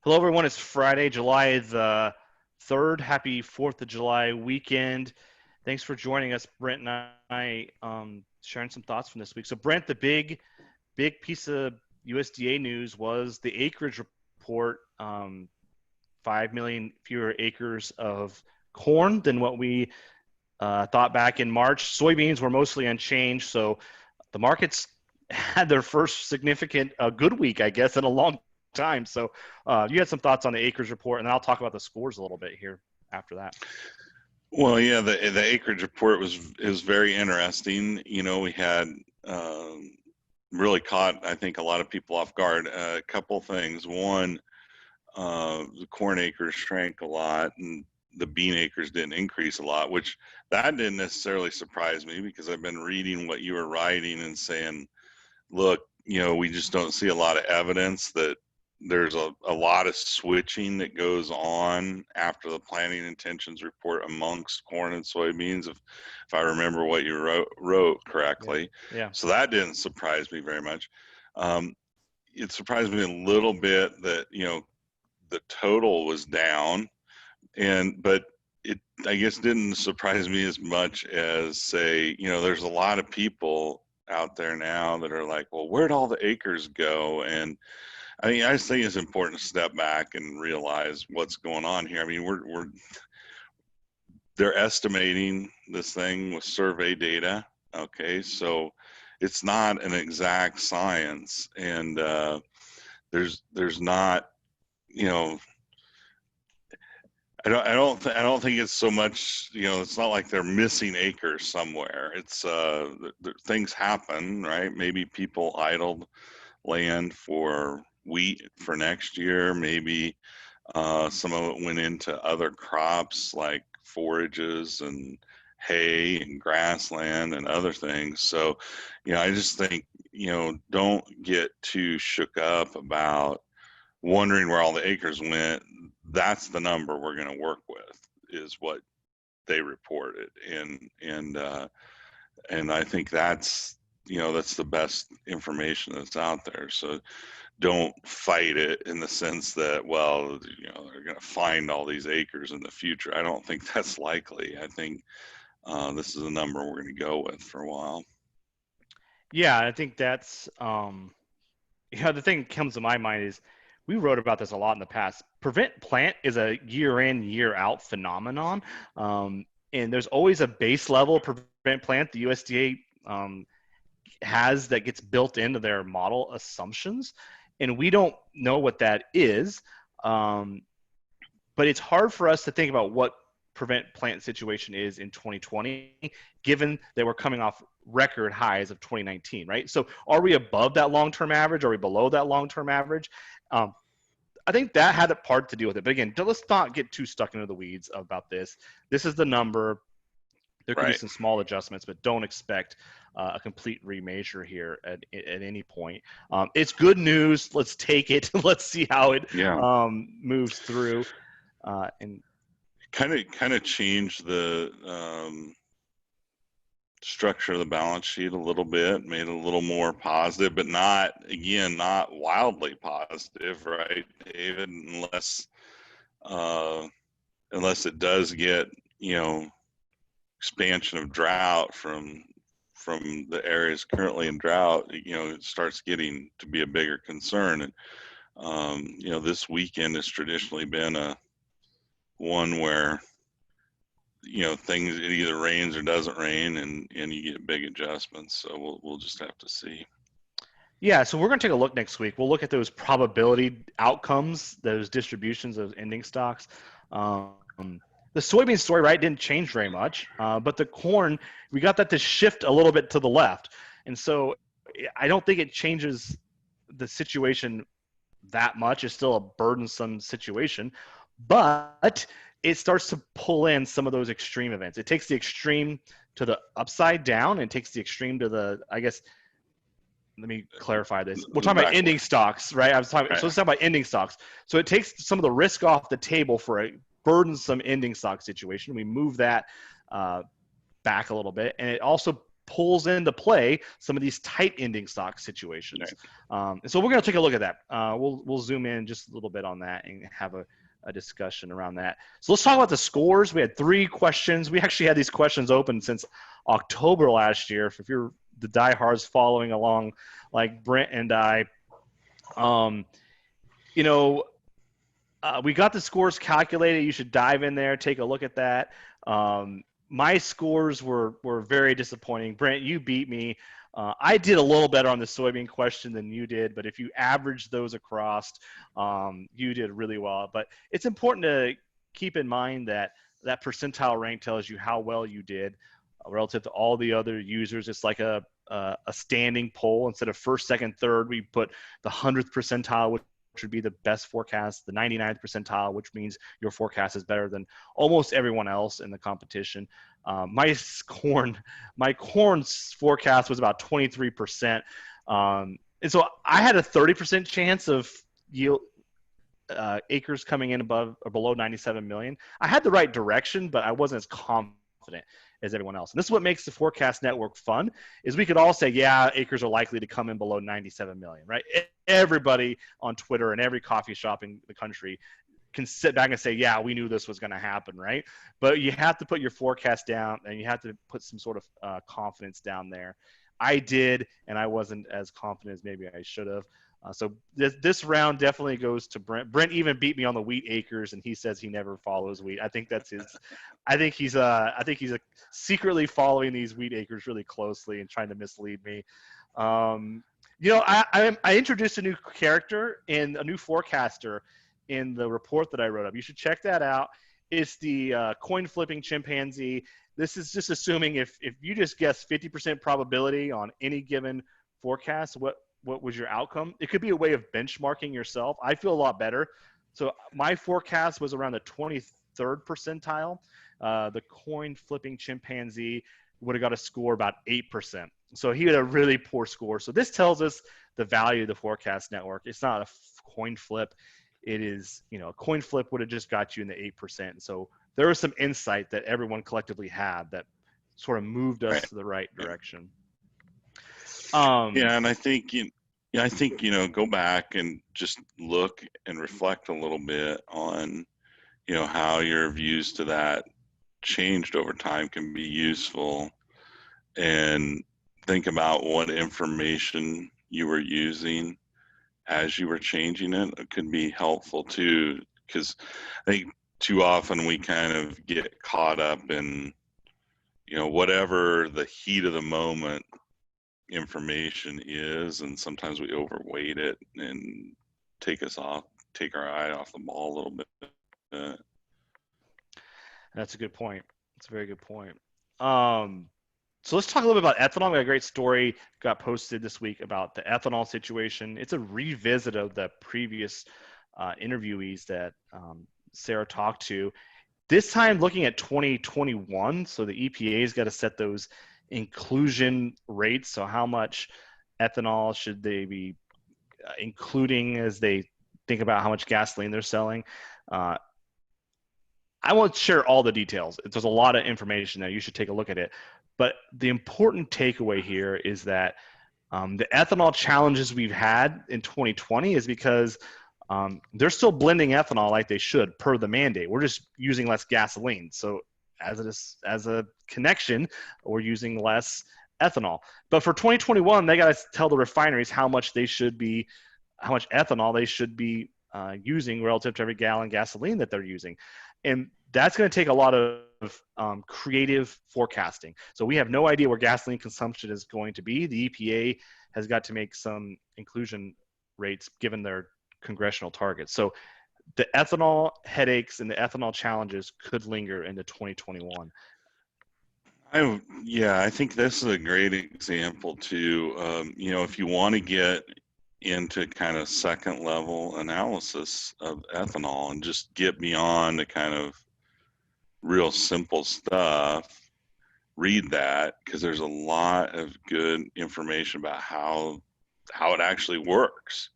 Hello, everyone. It's Friday, July the 3rd. Happy 4th of July weekend. Thanks for joining us, Brent and I, sharing some thoughts from this week. So, Brent, the big piece of USDA news was the acreage report. 5 million fewer acres of corn than what we thought back in March. Soybeans were mostly unchanged. So, the markets had their first significant good week, I guess, in a long time. So you had some thoughts on the acreage report, and then I'll talk about the scores a little bit here after that. Well, yeah, the acreage report is very interesting. We had really caught, I think, a lot of people off guard. A couple things. One, the corn acres shrank a lot, and the bean acres didn't increase a lot, which that didn't necessarily surprise me because I've been reading what you were writing and saying, look, we just don't see a lot of evidence that there's a lot of switching that goes on after the planting intentions report amongst corn and soybeans, if I remember what you wrote correctly. Yeah. So that didn't surprise me very much. It surprised me a little bit that, the total was down, but it, I guess, didn't surprise me as much as, say, there's a lot of people out there now that are like, well, where'd all the acres go? And I mean, I just think it's important to step back and realize what's going on here. I mean, they're estimating this thing with survey data. Okay, so it's not an exact science, and there's not, I don't think it's so much, it's not like they're missing acres somewhere. It's things happen, right? Maybe people idled land for wheat for next year. Maybe some of it went into other crops like forages and hay and grassland and other things. So, I just think, don't get too shook up about wondering where all the acres went. That's the number we're going to work with, is what they reported. And I think that's the best information that's out there. So don't fight it in the sense that, well, they're going to find all these acres in the future. I don't think that's likely. I think this is a number we're going to go with for a while. Yeah, I think that's the thing that comes to my mind is we wrote about this a lot in the past. Prevent plant is a year in, year out phenomenon. And there's always a base level prevent plant the USDA has that gets built into their model assumptions. And we don't know what that is. But it's hard for us to think about what prevent plant situation is in 2020, given that we're coming off record highs of 2019, right? So are we above that long-term average? Are we below that long-term average? I think that had a part to do with it. But again, let's not get too stuck into the weeds about this. This is the number. There could be some small adjustments, but don't expect a complete remeasure here at any point. It's good news. Let's take it. Let's see how it moves through. And kind of change the structure of the balance sheet a little bit, made it a little more positive, but not wildly positive, right, David? Unless it does get, expansion of drought from the areas currently in drought, it starts getting to be a bigger concern. And this weekend has traditionally been one where things, it either rains or doesn't rain, and you get big adjustments. So we'll just have to see. Yeah, so we're going to take a look next week. We'll look at those probability outcomes, those distributions of ending stocks. The soybean story, right, didn't change very much, but the corn, we got that to shift a little bit to the left. And so I don't think it changes the situation that much. It's still a burdensome situation, but it starts to pull in some of those extreme events. It takes the extreme to the upside down and takes the extreme to the, I guess, let me clarify this. We're talking about ending stocks, right? So let's talk about ending stocks. So it takes some of the risk off the table for a burdensome ending stock situation. We move that back a little bit, and it also pulls into play some of these tight ending stock situations. Right. And so we're going to take a look at that. We'll zoom in just a little bit on that and have a discussion around that. So let's talk about the scores. We had 3 questions. We actually had these questions open since October last year. If you're the diehards following along like Brent and I, we got the scores calculated. You should dive in there, take a look at that. My scores were very disappointing. Brent, you beat me. I did a little better on the soybean question than you did, but if you average those across, you did really well. But it's important to keep in mind that percentile rank tells you how well you did relative to all the other users. It's like a standing poll. Instead of first, second, third, we put the 100th percentile, which would be the best forecast, the 99th percentile, which means your forecast is better than almost everyone else in the competition. My corn's forecast was about 23%. And so I had a 30% chance of yield acres coming in above or below 97 million. I had the right direction, but I wasn't as confident as everyone else. And this is what makes the forecast network fun, is we could all say, yeah, acres are likely to come in below 97 million, right? Everybody on Twitter and every coffee shop in the country can sit back and say, yeah, we knew this was going to happen, right? But you have to put your forecast down and you have to put some sort of confidence down there. I did, and I wasn't as confident as maybe I should have. So this round definitely goes to Brent. Brent even beat me on the wheat acres, and he says he never follows wheat. I think that's his. I think he's secretly following these wheat acres really closely and trying to mislead me. I introduced a new character and a new forecaster in the report that I wrote up. You should check that out. It's the coin flipping chimpanzee. This is just assuming if you just guess 50% probability on any given forecast, what was your outcome? It could be a way of benchmarking yourself. I feel a lot better. So my forecast was around the 23rd percentile. The coin flipping chimpanzee would have got a score about 8%. So he had a really poor score. So this tells us the value of the forecast network. It's not a coin flip. It is, a coin flip would have just got you in the 8%. So there was some insight that everyone collectively had that sort of moved us to the right direction. And I think go back and just look and reflect a little bit on how your views to that changed over time can be useful, and think about what information you were using as you were changing it. It could be helpful too, because I think too often we kind of get caught up in whatever the heat of the moment information is, and sometimes we overweight it and take our eye off the ball a little bit. That's a good point. That's a very good point. So let's talk a little bit about ethanol. We got a great story got posted this week about the ethanol situation. It's a revisit of the previous interviewees that Sarah talked to. This time looking at 2021. So the EPA's got to set those inclusion rates. So how much ethanol should they be including as they think about how much gasoline they're selling? I won't share all the details. There's a lot of information there. You should take a look at it. But the important takeaway here is that the ethanol challenges we've had in 2020 is because they're still blending ethanol like they should per the mandate. We're just using less gasoline. So as a connection, we're using less ethanol. But for 2021, they got to tell the refineries how much ethanol they should be using relative to every gallon gasoline that they're using. And that's going to take a lot of creative forecasting. So we have no idea where gasoline consumption is going to be. The EPA has got to make some inclusion rates given their congressional targets. So the ethanol headaches and the ethanol challenges could linger into 2021. I think this is a great example too. If you want to get into kind of second level analysis of ethanol and just get beyond the kind of real simple stuff, read that, because there's a lot of good information about how it actually works.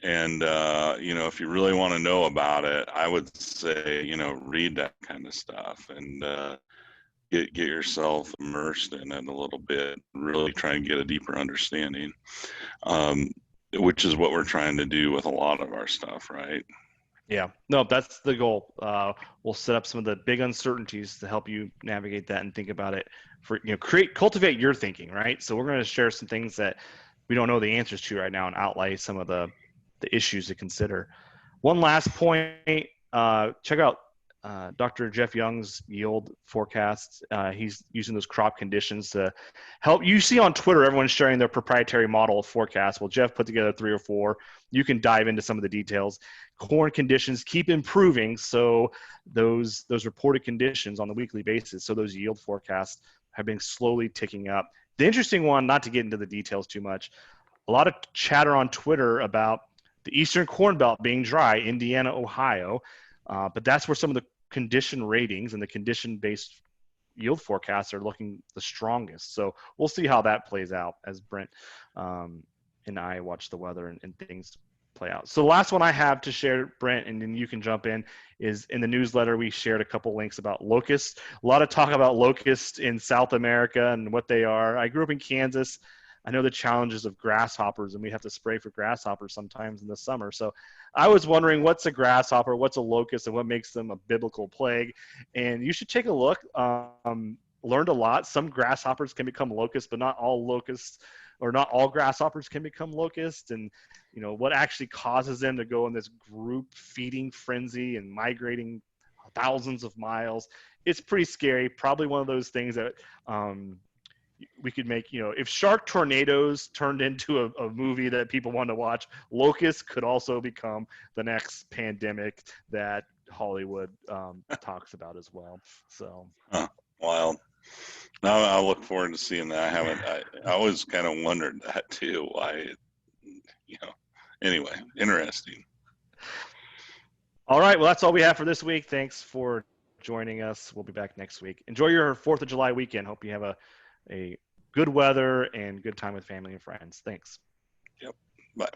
And if you really want to know about it, I would say read that kind of stuff. And get yourself immersed in it a little bit, really try and get a deeper understanding, which is what we're trying to do with a lot of our stuff, right? Yeah, no, that's the goal. We'll set up some of the big uncertainties to help you navigate that and think about it for, cultivate your thinking, right? So we're going to share some things that we don't know the answers to right now and outlay some of the issues to consider. One last point, check out Dr. Jeff Young's yield forecasts. He's using those crop conditions to help. You see on Twitter, everyone's sharing their proprietary model of forecast. Well, Jeff put together 3 or 4. You can dive into some of the details. Corn conditions keep improving, so those reported conditions on the weekly basis, so those yield forecasts have been slowly ticking up. The interesting one, not to get into the details too much, a lot of chatter on Twitter about the Eastern Corn Belt being dry, Indiana, Ohio, but that's where some of the condition ratings and the condition-based yield forecasts are looking the strongest. So we'll see how that plays out as Brent and I watch the weather and things play out. So the last one I have to share, Brent, and then you can jump in, is in the newsletter we shared a couple links about locusts. A lot of talk about locusts in South America and what they are. I grew up in Kansas. I know the challenges of grasshoppers, and we have to spray for grasshoppers sometimes in the summer. So I was wondering, what's a grasshopper, what's a locust, and what makes them a biblical plague? And you should take a look. Learned a lot. Some grasshoppers can become locusts, but not all locusts, or not all grasshoppers can become locusts. And what actually causes them to go in this group feeding frenzy and migrating thousands of miles. It's pretty scary. Probably one of those things that we could make, if Shark Tornadoes turned into a movie that people want to watch, locusts could also become the next pandemic that Hollywood talks about as well. So Wild. Now I look forward to seeing that. I always kind of wondered that too, why anyway, interesting. All right, well, that's all we have for this week. Thanks for joining us. We'll be back next week. Enjoy your 4th of July weekend. Hope you have a good weather and good time with family and friends. Thanks. Yep. Bye.